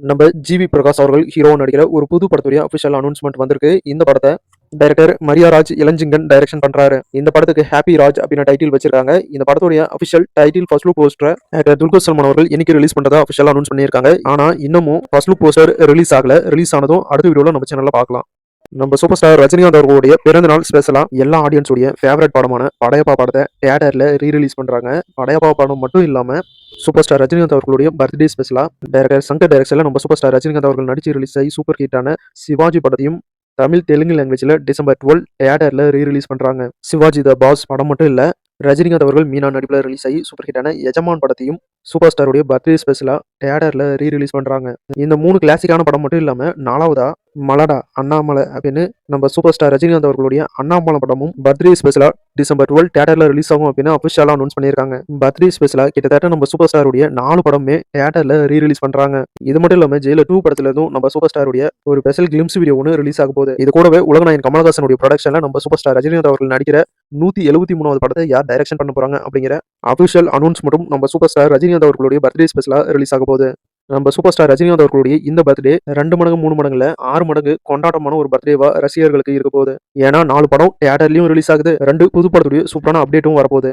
நம்ம ஜிவி பிரகாஷ் அவர்கள் ஹீரோ நடிக்கிற ஒரு புது படத்துடைய அபிஷியல் அனௌன்ஸ்மெண்ட் வந்திருக்கு. இந்த படத்தை டைரக்டர் மரியாராஜ் இளஞ்சிங்கன் டைரக்ஷன் பண்றாரு. இந்த படத்துக்கு ஹாப்பி ராஜ் அப்படின்னு டைட்டில் வச்சிருக்காங்க. இந்த படத்துடைய official title first look poster actor Dulquer Salman அவர்கள் இன்னைக்கு ரிலீஸ் பண்றதா அபிஷியல் அனௌன்ஸ் பண்ணியிருக்காங்க. ஆனா இன்னமும் ஃபர்ஸ்ட் லுக் போஸ்டர் ரிலீஸ் ஆகல. ரிலீஸ் ஆனதும் அடுத்த வீடியோல நம்ம சேனல்ல பார்க்கலாம். நம்ம சூப்பர் ஸ்டார் ரஜினிகாந்த் அவர்களுடைய பிறந்த நாள் ஸ்பெஷலா எல்லா ஆடியன்ஸுடைய ஃபேவரட் படமான படையப்பா படத்தை தியேட்டர்ல ரீரிலீஸ் பண்றாங்க. படையப்பா படம் மட்டும் இல்லாம சூப்பர் ஸ்டார் ரஜினிகாந்த் அவர்களுடைய பர்த்டே ஸ்பெஷலா டைரக்டர் சங்கர் டைரக்ஷன்ல நம்ம சூப்பர் ஸ்டார் ரஜினிகாந்த் அவர்கள் நடிச்சு ரிலீஸ் ஆகி சூப்பர் ஹிட்டான சிவாஜி படத்தையும் தமிழ் தெலுங்கு லாங்குவேஜ்ல டிசம்பர் 12 தியேட்டர்ல ரீரிலீஸ் பண்றாங்க. சிவாஜி த பாஸ் படம் மட்டும் இல்ல, ரஜினிகாந்த் அவர்கள் மீனா நடிப்புல ரிலீஸ் ஆகி சூப்பர் ஹிட்டான எஜமான் படத்தையும் சூப்பர் ஸ்டாருடைய பர்த்டே ஸ்பெஷலா தியேட்டர்ல ரீரிலீஸ் பண்றாங்க. இந்த 3 கிளாசிக்கான படம் மட்டும் இல்லாம 4வதா மலடா அண்ணாமலை அப்படின்னு நம்ம சூப்பர் ஸ்டார் ரஜினிகாந்த் அவர்களுடைய அண்ணாமலை படமும் பர்த்டே ஸ்பெஷலா டிசம்பர் 12 தியேட்டர்ல ரிலீஸ் ஆகும் அப்படின்னு அபிஷியலா அனௌன்ஸ் பண்ணியிருக்காங்க. பர்த்டே ஸ்பெஷலா கிட்டத்தட்ட நம்ம சூப்பர் ஸ்டாருடைய 4 படமே தியேட்டர்ல ரீரிலீஸ் பண்றாங்க. இது மட்டும் இல்லாம ஜெயிலர் 2 படத்துல இருந்தும் நம்ம சூப்பர் ஸ்டாருடைய ஒரு ஸ்பெஷல் கிளிம்ஸ் வீடியோ ஒன்று ரிலீஸ் ஆக போகுது. இது கூடவே உலகநாயகன் கமலஹாசனுடைய ப்ரொடக்ஷன்ல நம்ம சூப்பர் ஸ்டார் ரஜினிகாந்த் அவர்கள் நடிக்கிற 173வது படத்தை யார் டைரக்ஷன் பண்ண போறாங்க அப்படிங்கிற அபிஷியல் அனௌன்ஸ்மெண்ட்டும் நம்ம சூப்பர் ஸ்டார் ரஜினிகாந்த் அவர்களுடைய பர்த்டே ஸ்பெஷலா ரிலீஸ் ஆக போகுது. நம்ம சூப்பர் ஸ்டார் ரஜினிகாந்த் அவர்களுடைய இந்த பர்த்டே 2 மடங்கு 3 மடங்குல 6 மடங்கு கொண்டாட்டமான ஒரு பர்த்டேவா ரசிகர்களுக்கு இருக்க போகுது. ஏன்னா 4 படம் தியேட்டர்லயும் ரிலீஸ் ஆகுது, 2 புது படத்துடைய சூப்பரான அப்டேட்டும் வரப்போகுது.